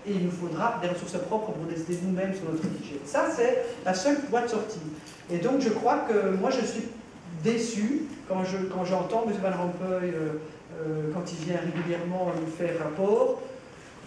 et il nous faudra des ressources propres pour décider nous-mêmes sur notre budget. Ça, c'est la seule voie de sortie. Et donc, je crois que moi, je suis déçu quand j'entends M. Van Rompuy, quand il vient régulièrement nous faire rapport.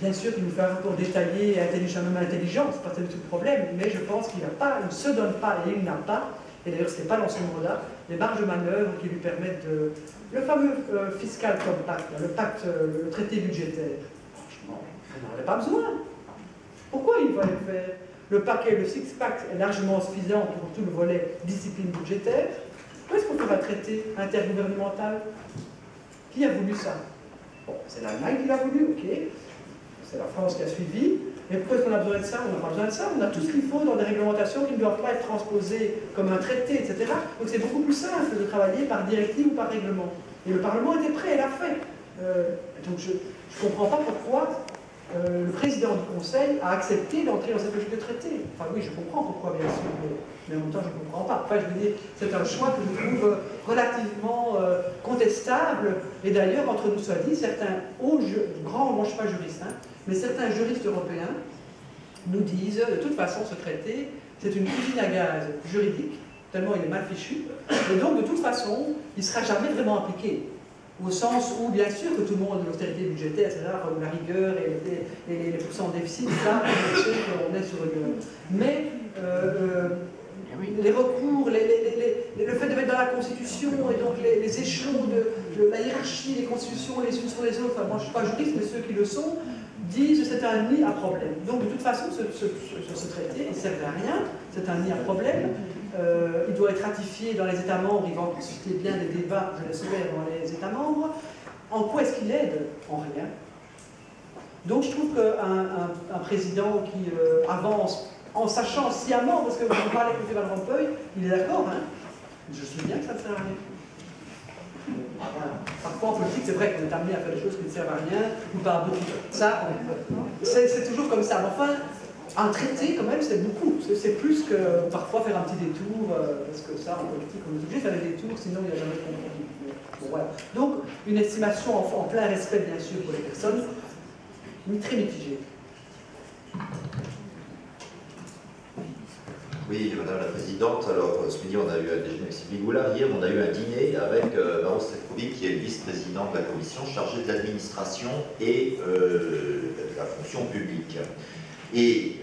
Bien sûr qu'il nous fait un rapport détaillé et intelligemment intelligent, c'est pas tout le problème, mais je pense qu'il ne se donne pas et il n'a pas, et d'ailleurs ce n'est pas dans son mandat, les marges de manœuvre qui lui permettent de... Le fameux fiscal compact, le traité budgétaire, franchement, on n'en aurait pas besoin. Pourquoi il va le faire? Le paquet, le six-pack est largement suffisant pour tout le volet discipline budgétaire. Où est-ce qu'on peut un traité intergouvernemental? Qui a voulu ça? Bon, c'est l'Allemagne qui l'a voulu, ok. C'est la France qui a suivi. Mais pourquoi est-ce qu'on a besoin de ça? On n'a pas besoin de ça. On a tout ce qu'il faut dans des réglementations qui ne doivent pas être transposées comme un traité, etc. Donc c'est beaucoup plus simple de travailler par directive ou par règlement. Et le Parlement était prêt, et l'a fait. Donc je ne comprends pas pourquoi le président du Conseil a accepté d'entrer dans cette logique de traité. Enfin oui, je comprends pourquoi, bien sûr, mais en même temps, je ne comprends pas. Enfin, je veux dire, c'est un choix que je trouve relativement contestable. Et d'ailleurs, entre nous soit dit, certains grands, moi je ne suis pas juriste, hein, mais certains juristes européens nous disent, de toute façon, ce traité, c'est une usine à gaz juridique, tellement il est mal fichu, et donc, de toute façon, il ne sera jamais vraiment appliqué. Au sens où, bien sûr, que tout le monde, l'austérité budgétaire, etc., la rigueur et les pourcents de déficit, ça, on est sur une... Mais les recours, le fait de mettre dans la Constitution, et donc les échelons de la hiérarchie des constitutions les unes sur les autres, enfin, moi je ne suis pas juriste, mais ceux qui le sont, disent que c'est un nid à problème. Donc de toute façon, ce traité, il ne sert à rien, c'est un nid à problème. Il doit être ratifié dans les États membres, il va en susciter bien des débats, je l'espère, dans les États membres. En quoi est-ce qu'il aide? En rien. Donc je trouve qu'un président qui avance en sachant sciemment, parce que vous parlez avec M. Van Rompuy, il est d'accord, hein? Je sais bien que ça ne sert à rien. Voilà. Parfois en politique, c'est vrai qu'on est amené à faire des choses qui ne servent à rien, ou pas à beaucoup. Ça, c'est toujours comme ça. Mais enfin, un traité, quand même, c'est beaucoup. C'est plus que parfois faire un petit détour, parce que ça, en politique, on est obligé de faire des détours, sinon il n'y a jamais de compromis. Bon, voilà. Donc, une estimation en plein respect, bien sûr, pour les personnes, mais très mitigée. Oui, Madame la Présidente, alors ce midi on a eu un déjeuner avec Sylvie Goulard, hier on a eu un dîner avec Maros Sefcovic qui est le vice-président de la Commission chargé de l'administration et de la fonction publique. Et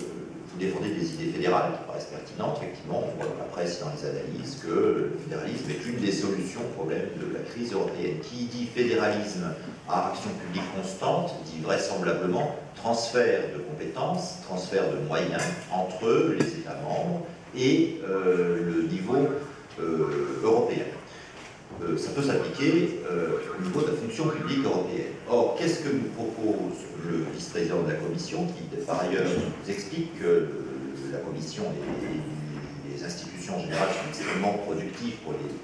vous défendez des idées fédérales qui paraissent pertinentes, effectivement, on voit dans la presse et dans les analyses que le fédéralisme est une des solutions au problème de la crise européenne. Qui dit fédéralisme à action publique constante, dit vraisemblablement transfert de compétences, transfert de moyens entre les États membres et le niveau européen. Ça peut s'appliquer au niveau de la fonction publique européenne. Or, qu'est-ce que nous propose le vice-président de la Commission, qui par ailleurs nous explique que la Commission et les institutions générales sont extrêmement productives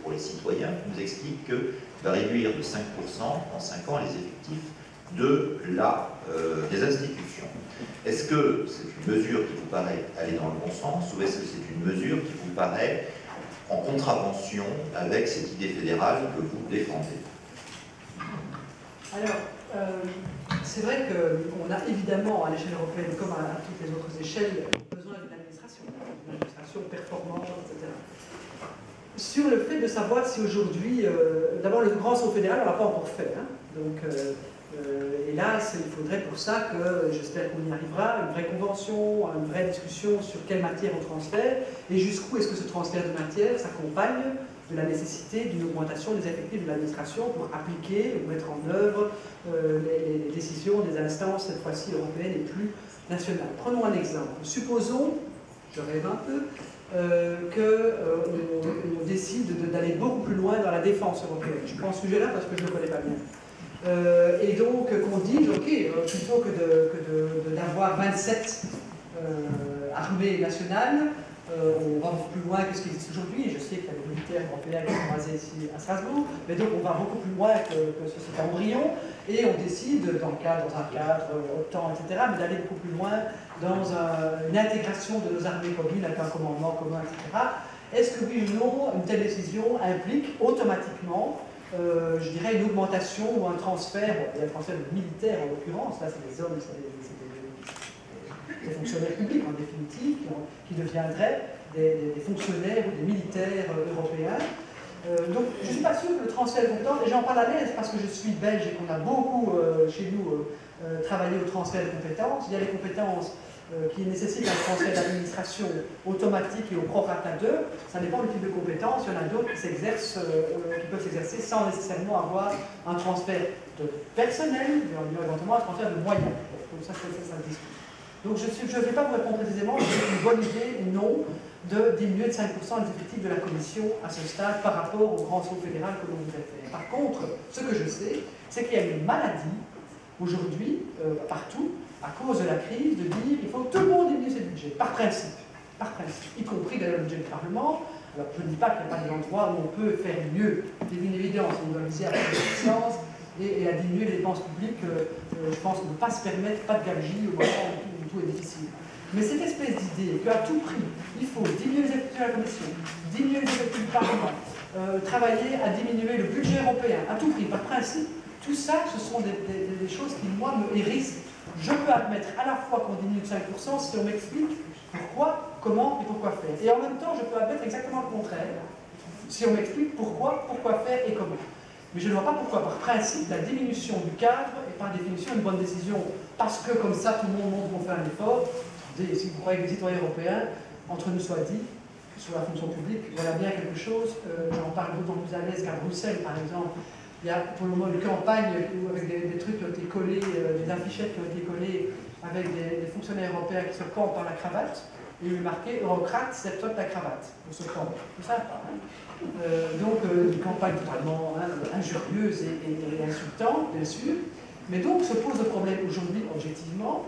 pour les citoyens, nous explique qu'il va réduire de 5% en 5 ans les effectifs des institutions. Est-ce que c'est une mesure qui vous paraît aller dans le bon sens, ou est-ce que c'est une mesure qui vous paraît en contravention avec cette idée fédérale que vous défendez? Alors, c'est vrai qu'on a évidemment, à l'échelle européenne, comme à toutes les autres échelles, besoin d'une administration performante, etc. Sur le fait de savoir si aujourd'hui, d'abord le grand saut fédéral, on ne l'a pas encore fait, hein, donc hélas, il faudrait pour ça que, j'espère qu'on y arrivera, une vraie convention, une vraie discussion sur quelle matière on transfère et jusqu'où est-ce que ce transfert de matière s'accompagne de la nécessité d'une augmentation des effectifs de l'administration pour appliquer ou mettre en œuvre les décisions des instances, cette fois-ci européennes et plus nationales. Prenons un exemple. Supposons, je rêve un peu, qu'on décide d'aller beaucoup plus loin dans la défense européenne. Je prends ce sujet-là parce que je ne le connais pas bien. Et donc qu'on dise, ok, plutôt que d'avoir 27 armées nationales, on va beaucoup plus loin que ce qui existe aujourd'hui. Je sais qu'il y a des militaires européens qui sont basés ici à Strasbourg, mais donc on va beaucoup plus loin que cet embryon, et on décide, dans un cadre OTAN, etc., mais d'aller beaucoup plus loin dans une intégration de nos armées communes avec un commandement commun, etc. Est-ce que oui ou non, une telle décision implique automatiquement je dirais une augmentation ou un transfert, il y a un transfert militaire en l'occurrence, là c'est des hommes, c'est des fonctionnaires publics en définitive, qui deviendraient des fonctionnaires ou des militaires européens. Donc je ne suis pas sûr que le transfert de compétences, et j'en parle à l'aise parce que je suis belge et qu'on a beaucoup chez nous travaillé au transfert de compétences. Il y a des compétences qui nécessitent un transfert d'administration automatique et au prorata d'eux. Ça dépend du type de compétences. Il y en a d'autres qui peuvent s'exercer sans nécessairement avoir un transfert de personnel, mais éventuellement un transfert de moyens. Donc ça se discute. Donc je ne vais pas vous répondre précisément, c'est une bonne idée ou non de diminuer de 5% les effectifs de la Commission à ce stade par rapport au grand saut fédéral que l'on voudrait faire. Par contre, ce que je sais, c'est qu'il y a une maladie aujourd'hui, partout, à cause de la crise, de dire qu'il faut que tout le monde diminue ses budgets, par principe, y compris d'ailleurs le budget du Parlement. Alors je ne dis pas qu'il n'y a pas d'endroit où on peut faire mieux, c'est une évidence, on doit viser à la puissance et à diminuer les dépenses publiques. Je pense qu'on ne peut pas se permettre, pas de gabegie au moment où tout est difficile. Mais cette espèce d'idée qu'à tout prix, il faut diminuer les effectifs de la Commission, diminuer les effectifs du Parlement, travailler à diminuer le budget européen, à tout prix, par principe, tout ça, ce sont des choses qui, moi, me hérissent. Je peux admettre à la fois qu'on diminue de 5% si on m'explique pourquoi, comment et pourquoi faire. Et en même temps, je peux admettre exactement le contraire si on m'explique pourquoi faire et comment. Mais je ne vois pas pourquoi, par principe, la diminution du cadre est par définition une bonne décision. Parce que comme ça, tout le monde montre qu'on fait un effort. Attendez, si vous croyez que les citoyens européens, entre nous soit dit, sur la fonction publique, voilà bien quelque chose. J'en parle d'autant plus à l'aise qu'à Bruxelles, par exemple. Il y a pour le moment une campagne avec des trucs qui ont été collés, des affichettes qui ont été collées avec des fonctionnaires européens qui se campent par la cravate. Et il est marqué « Eurocrate, c'est toi ta cravate » pour se camper. C'est sympa. Donc une campagne totalement injurieuse et insultante, bien sûr. Mais donc se pose le problème aujourd'hui, objectivement,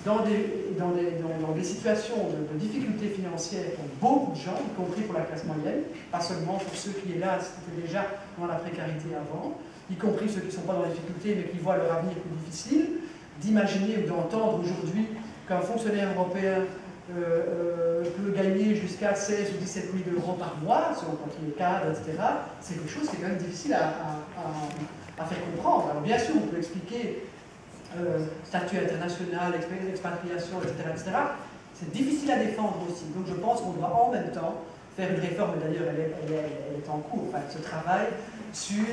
dans des situations de difficultés financières pour beaucoup de gens, y compris pour la classe moyenne, pas seulement pour ceux qui, hélas, étaient déjà dans la précarité avant, y compris ceux qui ne sont pas dans la difficulté mais qui voient leur avenir plus difficile, d'imaginer ou d'entendre aujourd'hui qu'un fonctionnaire européen peut gagner jusqu'à 16 ou 17 000 euros par mois, selon quand il est cadre, etc., c'est quelque chose qui est quand même difficile à faire comprendre. Alors bien sûr, on peut expliquer statut international, expatriation, etc. C'est difficile à défendre aussi. Donc je pense qu'on doit en même temps faire une réforme, d'ailleurs elle est en cours, enfin, ce travail sur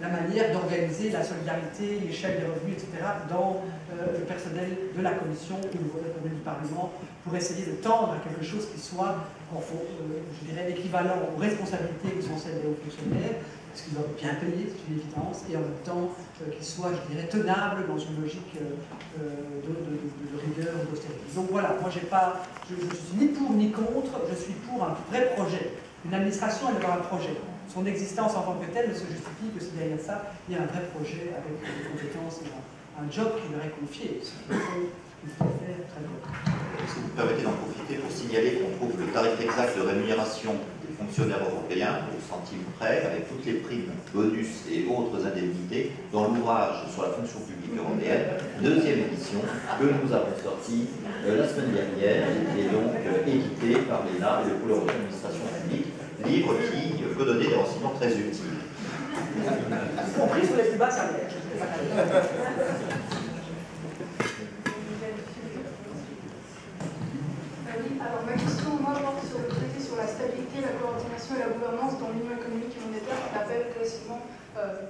la manière d'organiser la solidarité, l'échelle des revenus, etc. dans le personnel de la Commission ou du Parlement pour essayer de tendre à quelque chose qui soit, je dirais, équivalent aux responsabilités qui sont celles des hauts fonctionnaires, parce qu'ils doivent bien payer, c'est une évidence, et en même temps qu'il soit, je dirais, tenable dans une logique de rigueur ou d'austérité. Donc voilà, moi je suis ni pour ni contre, je suis pour un vrai projet. Une administration, elle doit avoir un projet. Son existence en tant que telle ne se justifie que si derrière ça, il y a un vrai projet avec des compétences et un job qui leur est confié, ce qu'il faut faire très bien. Est-ce que vous permettez d'en profiter pour signaler qu'on trouve le tarif exact de rémunération des fonctionnaires européens au centime près, avec toutes les primes, bonus et autres indemnités, dans l'ouvrage sur la fonction publique européenne, deuxième édition, que nous avons sorti la semaine dernière, et qui est donc édité par l'ENA et le Pôle européen d'administration publique, livre qui peut donner des renseignements très utiles. Y compris sur les plus bas salaires. Alors ma question, moi, porte sur le traité sur la stabilité, la coordination et la gouvernance dans l'Union économique et monétaire, qu'on appelle classiquement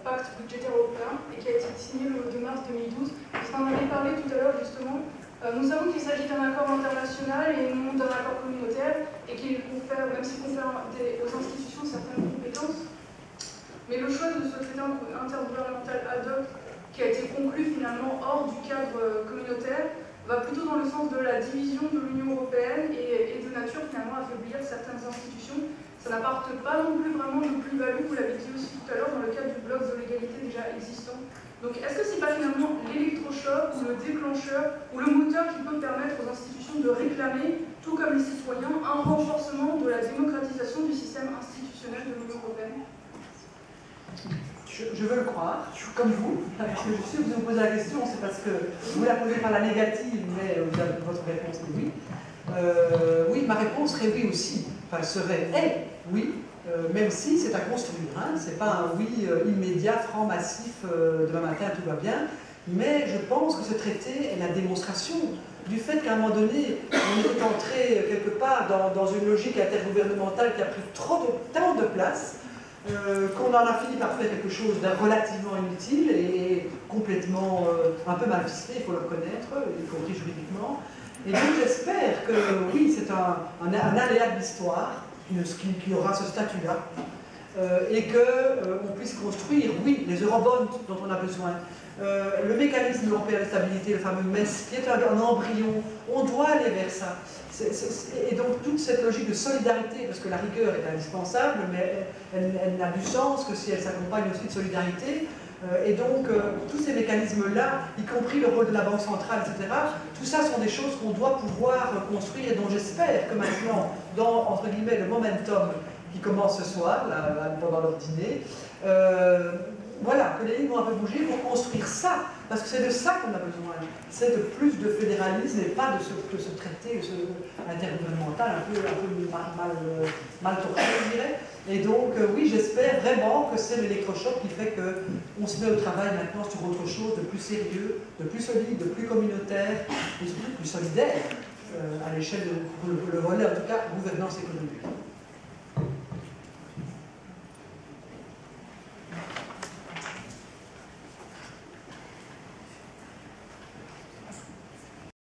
Pacte budgétaire européen, et qui a été signé le 2 mars 2012. Vous en avez parlé tout à l'heure, justement. Nous savons qu'il s'agit d'un accord international et non d'un accord communautaire, et qu'il confère, même s'il confère aux institutions certaines compétences. Mais le choix de ce traité intergouvernemental ad hoc, qui a été conclu finalement hors du cadre communautaire, va plutôt dans le sens de la division de l'Union européenne et de nature finalement à affaiblir certaines institutions. Ça n'apporte pas non plus vraiment de plus-value, vous l'avez dit aussi tout à l'heure, dans le cadre du bloc de l'égalité déjà existant. Donc est-ce que ce n'est pas finalement l'électrochoc ou le déclencheur ou le moteur qui peut permettre aux institutions de réclamer, tout comme les citoyens, un renforcement de la démocratisation du système institutionnel de l'Union européenne? Je veux le croire, comme vous, parce que je suis que vous me posez la question, c'est parce que vous la posez par la négative, mais votre réponse est oui. Oui, ma réponse serait oui aussi, enfin serait oui, même si c'est à construire, hein. C'est pas un oui immédiat, franc, massif, demain matin tout va bien. mais je pense que ce traité est la démonstration du fait qu'à un moment donné, on est entré quelque part dans une logique intergouvernementale qui a pris tant de place, qu'on en a fini par faire quelque chose de relativement inutile et complètement un peu mal ficelé, il faut le reconnaître, y compris juridiquement. Et donc j'espère que, oui, c'est un aléa de l'histoire, qui aura ce statut-là, et qu'on puisse construire, oui, les eurobonds dont on a besoin, le mécanisme européen de stabilité, le fameux MES, qui est un embryon, on doit aller vers ça. Et donc toute cette logique de solidarité, parce que la rigueur est indispensable, mais elle n'a du sens que si elle s'accompagne aussi de solidarité. Et donc tous ces mécanismes-là, y compris le rôle de la Banque centrale, etc., tout ça sont des choses qu'on doit pouvoir construire et dont j'espère que maintenant, dans, entre guillemets, le momentum qui commence ce soir, là, pendant leur dîner, voilà, que les lignes vont un peu bouger pour construire ça, parce que c'est de ça qu'on a besoin. C'est de plus de fédéralisme et pas de ce traité intergouvernemental un peu mal torché, je dirais. Et donc, oui, j'espère vraiment que c'est l'électrochoc qui fait qu'on se met au travail maintenant sur autre chose de plus sérieux, de plus solide, de plus communautaire, et surtout de plus solidaire à l'échelle de le volet, en tout cas, gouvernance économique.